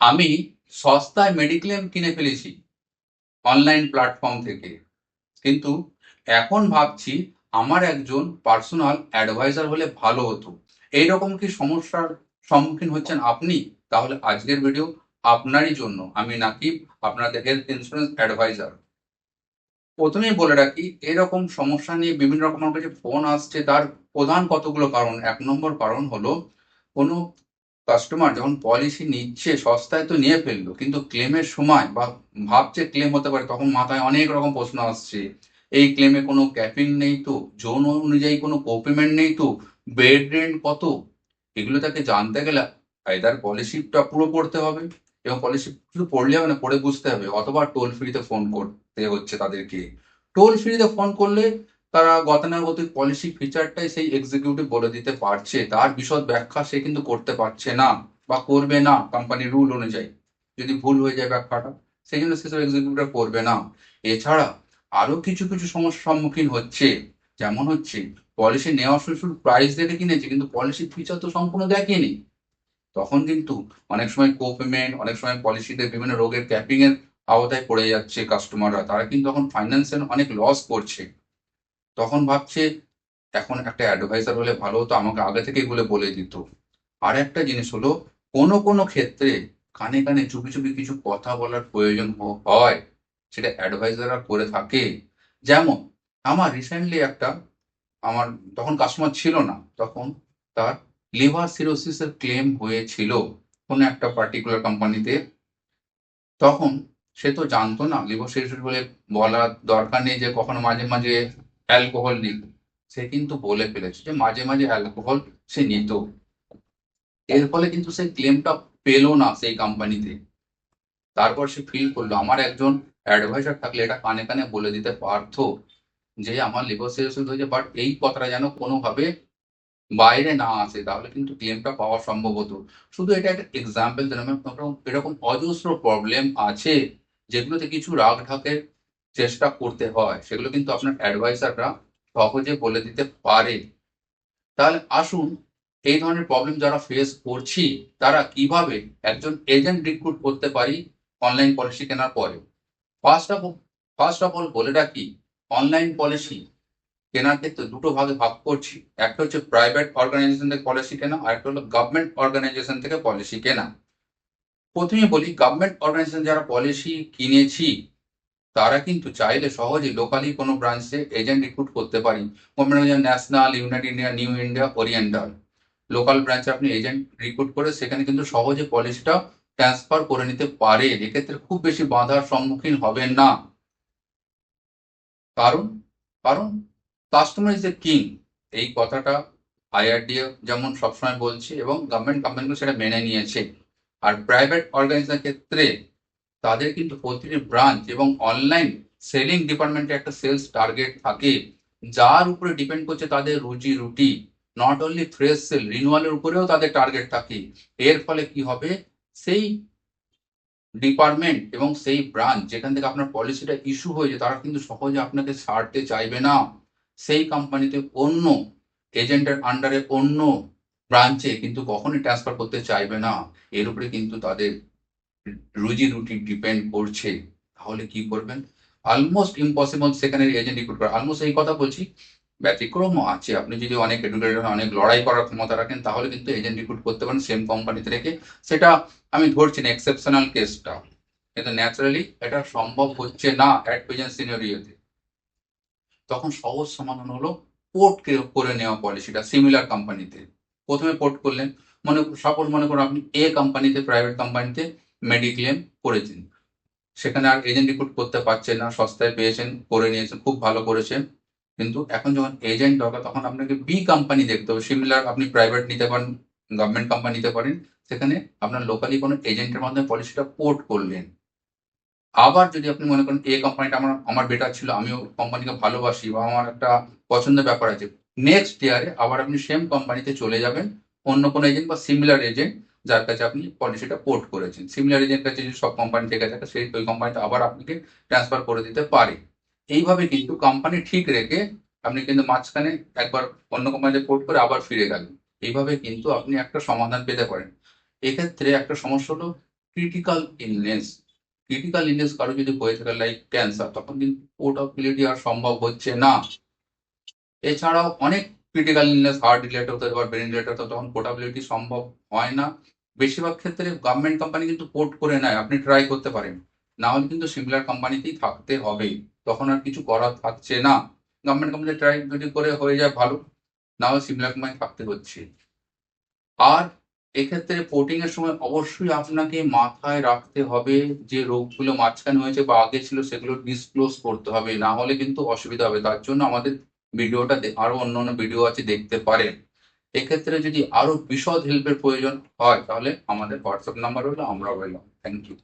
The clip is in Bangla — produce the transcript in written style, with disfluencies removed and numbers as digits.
আমি সস্তায় মেডিক্লেম কিনে ফেলেছি অনলাইন প্ল্যাটফর্ম থেকে। কিন্তু এখন ভাবছি আমার একজন পার্সোনাল অ্যাডভাইজার হলে ভালো হতো। এইরকম কি সমস্যার সম্মুখীন হচ্ছেন আপনি? তাহলে আজকের ভিডিও আপনারই জন্য। আমি নাকিব, আপনাদের হেলথ ইন্স্যুরেন্স অ্যাডভাইজার। প্রথমেই বলে রাখি, এরকম সমস্যা নিয়ে বিভিন্ন রকম আমার কাছে ফোন আসছে, তার প্রধান কতগুলো কারণ। ১ নম্বর কারণ হলো, কোনো কাস্টমার যখন পলিসি নিচ্ছে সস্তায় তো নিয়ে ফেললো, কিন্তু ক্লেমের সময় বা ভাবছে ক্লেম হতে পারে, তখন মাথায় অনেক রকম প্রশ্ন আসছে। এই ক্লেমে কোনো ক্যাপিং নেই তো? জোন অনুযায়ী কোনো কোপেমেন্ট নেই তো? বেড রেন্ট কত? এগুলো তাকে জানতে গেলে আইদার পলিসিটা পুরো পড়তে হবে, এবং পলিসি শুধু পড়লে হবে না, পড়ে বুঝতে হবে, অথবা টোল ফ্রিতে ফোন করতে হচ্ছে তাদেরকে। টোল ফ্রিতে ফোন করলে তারা গতানুগতিক পলিসি ফিচারটাই সেই এক্সিকিউটিভ বলে দিতে পারছে, তার বিশদ ব্যাখ্যা সে কিন্তু করতে পারছে না বা করবে না কোম্পানির রুল অনুযায়ী। যদি ভুল হয়ে যায় ব্যাখ্যাটা, সেই জন্য সেসব এক্সিকিউটিভ করবে না। এছাড়া আরো কিছু কিছু সমস্যার সম্মুখীন হচ্ছে, যেমন হচ্ছে পলিসি নেওয়ার সময় শুধু প্রাইস দেখে কিনেছে, কিন্তু পলিসি ফিচার তো সম্পূর্ণ দেখেনি। তখন কিন্তু অনেক সময় পেমেন্ট, অনেক সময় পলিসিতে বিভিন্ন রোগের ক্যাপিং এর আওতায় পড়ে যাচ্ছে কাস্টমাররা, তারা কিন্তু তখন ফাইন্যান্সিয়াল অনেক লস করছে। তখন ভাবছে এখন একটা অ্যাডভাইজার হলে ভালো হতো, আমাকে আগে থেকে এগুলো বলে দিত। আর একটা জিনিস হলো, কোনো কোনো ক্ষেত্রে কানে কানে চুপি চুপি কিছু কথা বলার প্রয়োজন হয়, সেটা অ্যাডভাইজাররা করে থাকে। যেমন আমার রিসেন্টলি একটা, আমার তখন কাস্টমার ছিল না, তখন তার লিভার সিরোসিস এর ক্লেম হয়েছিল কোনো একটা পার্টিকুলার কোম্পানিতে। তখন সে তো জানতো না লিভার সিরোসিস বলে, বলার দরকার নেই যে কখনো মাঝে মাঝে অ্যালকোহল নিত। সে কিন্তু বলে ফেলেছে যে মাঝে মাঝে অ্যালকোহল সে নিত। এর ফলে কিন্তু সে ক্লেমটা পেল না সেই কোম্পানিতে। তারপর সে ফিল করলো আমার একজন অ্যাডভাইজার থাকলে এটা কানে কানে বলে দিতে পারতো যে আমার লিভার সিরোসিস হয়েছে, বাট এই কথাটা যেন কোনোভাবে বাইরে না আসে, তাহলে কিন্তু ক্লেমটা পাওয়া সম্ভব হতো। শুধু এটা একটা এক্সাম্পল দিলাম, এরকম অজস্র প্রবলেম আছে যেগুলোতে কিছু রাগ ঢাকের চেষ্টা করতে হয়, সেগুলো কিন্তু আপনার অ্যাডভাইসাররা সহজে বলে দিতে পারে। তাহলে আসুন, এই ধরনের প্রবলেম যারা ফেস করছি, তারা কিভাবে একজন এজেন্ট রিক্রুট করতে পারি অনলাইন পলিসি কেনার পরে। First of first of all বলে রাখি, অনলাইন পলিসি কেনার ক্ষেত্রে দুটো ভাগে ভাগ করছি। একটা হচ্ছে প্রাইভেট অর্গানাইজেশন থেকে পলিসি কেনা, আর একটা হলো গভর্নমেন্ট অর্গানাইজেশন থেকে পলিসি কেনা। প্রথমে বলি, গভর্নমেন্ট অর্গানাইজেশন যারা পলিসি কিনেছি, তারা কিন্তু চাইলে সহজে লোকালি কোনো ব্রাঞ্চে এজেন্ট রিক্রুট করতে পারি। Government national, United India, new India, oriental, local ব্রাঞ্চে আপনি এজেন্ট রিক্রুট করে সেখানে কিন্তু সহজে পলিসিটা ট্রান্সফার করে নিতে পারে। এক্ষেত্রে খুব বেশি বাধার সম্মুখীন হবেন না। কারণ কারণ কাস্টমার ইজ এ কিং, এই কথাটা আইআরডিএ যেমন সবসময় বলছে, এবং গভর্নমেন্ট কোম্পানিগুলো সেটা মেনে নিয়েছে। আর প্রাইভেট অর্গানাইজেশনের ক্ষেত্রে তাদের কিন্তু প্রতিটি ব্রাঞ্চ এবং অনলাইন সেলিং ডিপার্টমেন্টে একটা সেলস টার্গেট থাকে, যার উপরে ডিপেন্ড করছে তাদের রুজি রুটি। নট অনলি ফ্রেশ সেল, রিনুয়ালের উপরেও তাদের টার্গেট থাকে। এর ফলে কি হবে, সেই ডিপার্টমেন্ট এবং সেই ব্রাঞ্চ যেখান থেকে আপনার পলিসিটা ইস্যু হয়েছে, তারা কিন্তু সহজে আপনাকে ছাড়তে চাইবে না। সেই কোম্পানিতে অন্য এজেন্টের আন্ডারে অন্য ব্রাঞ্চে কিন্তু কখনোই ট্রান্সফার করতে চাইবে না। এর উপরে কিন্তু তাদের রুজি রুটি ডিপেন্ড করছে। তাহলে কি করবেন? অলমোস্ট ইম্পসিবল সেখানে এজেন্ট রিক্রুট করা। অলমোস্ট এই কথা বলছি, ব্যতিক্রমও আছে। আপনি যদি অনেক এডুকেটেড, অনেক লড়াই করার ক্ষমতা রাখেন, তাহলে কিন্তু এজেন্ট রিক্রুট করতে পারেন সেম কোম্পানিতে রেখে। সেটা আমি ধরছি না, এক্সেপশনাল কেসটা, কিন্তু ন্যাচারালি এটা সম্ভব হচ্ছে না অ্যাট প্রেজেন্ট সিনারিওতে। তখন সহজ সমাধান হলো পোর্ট করে নেওয়া পলিসিটা সিমিলার কোম্পানিতে। প্রথমে পোর্ট করলেন, সাপোজ মনে করুন আপনি এ কোম্পানিতে, প্রাইভেট কোম্পানিতে মেডিক্লেম করেছেন, সেখানে আর এজেন্ট রিক্রুট করতে পারছেন না, সস্তায় পেয়েছেন, করে নিয়েছেন, খুব ভালো করেছেন। কিন্তু এখন যখন এজেন্ট দরকার, তখন আপনাকে বি কোম্পানি দেখতে হবে। সিমিলার আপনি প্রাইভেট নিতে পারেন, গভর্নমেন্ট কোম্পানি নিতে পারেন, সেখানে আপনার লোকালি কোনো এজেন্টের মাধ্যমে পলিসিটা পোর্ট করলেন। আবার যদি আপনি মনে করেন এ কোম্পানিটা আমার আমার বেটার ছিল, আমিও কোম্পানিকে ভালোবাসি বা আমার একটা পছন্দের ব্যাপার আছে, নেক্সট ইয়ারে আবার আপনি সেম কোম্পানিতে চলে যাবেন, অন্য কোনো এজেন্ট বা সিমিলার এজেন্ট যার কাছে আপনি পলিসিটা পোর্ট করেছেন। সিমিলার এজেন্ট কাছে যদি সব কোম্পানি থেকে থাকে, সেই ওই কোম্পানিটা আবার আপনাকে ট্রান্সফার করে দিতে পারে। এইভাবে কিন্তু কোম্পানি ঠিক রেখে আপনি কিন্তু মাঝখানে একবার অন্য কোম্পানিতে পোর্ট করে আবার ফিরে গেলেন। এইভাবে কিন্তু আপনি একটা সমাধান পেতে পারেন। এক্ষেত্রে একটা সমস্যা হলো, ক্রিটিক্যাল ইলনেস কারো যদি হয়ে থাকে লাইক ক্যান্সার, তখন কিন্তু পোর্টাবিলিটি আর সম্ভব হচ্ছে না। এছাড়াও অনেক ক্রিটিক্যাল ইলনেস হার্ট রিলেটেড হতে পারে, ব্রেন রিলেটেড হতে, তখন পোর্টাবিলিটি সম্ভব হয় না। বেশিরভাগ ক্ষেত্রে গভর্নমেন্ট কোম্পানি কিন্তু পোর্ট করে নেয়, আপনি ট্রাই করতে পারেন। না হলে কিন্তু সিমিলার কোম্পানিতেই থাকতে হবে, তখন আর কিছু করার থাকছে না। গভর্নমেন্ট কোম্পানি ট্রাই যদি করে হয়ে যায় ভালো, না হলে সিমিলার কোম্পানি থাকতে হচ্ছে। আর এক্ষেত্রে পোর্টিং এর সময় অবশ্যই আপনাকে মাথায় রাখতে হবে যে রোগগুলো মাঝখানে হয়েছে বা আগে ছিল সেগুলো ডিসক্লোজ করতে হবে, না হলে কিন্তু অসুবিধা হবে। তার জন্য আমাদের ভিডিওটা আরো অন্যান্য ভিডিও আছে, দেখতে পারেন। এক্ষেত্রে যদি আরো বিশদ হেল্পের প্রয়োজন হয় তাহলে আমাদের হোয়াটসঅ্যাপ নাম্বার হলো, আমরা বললাম। Thank you.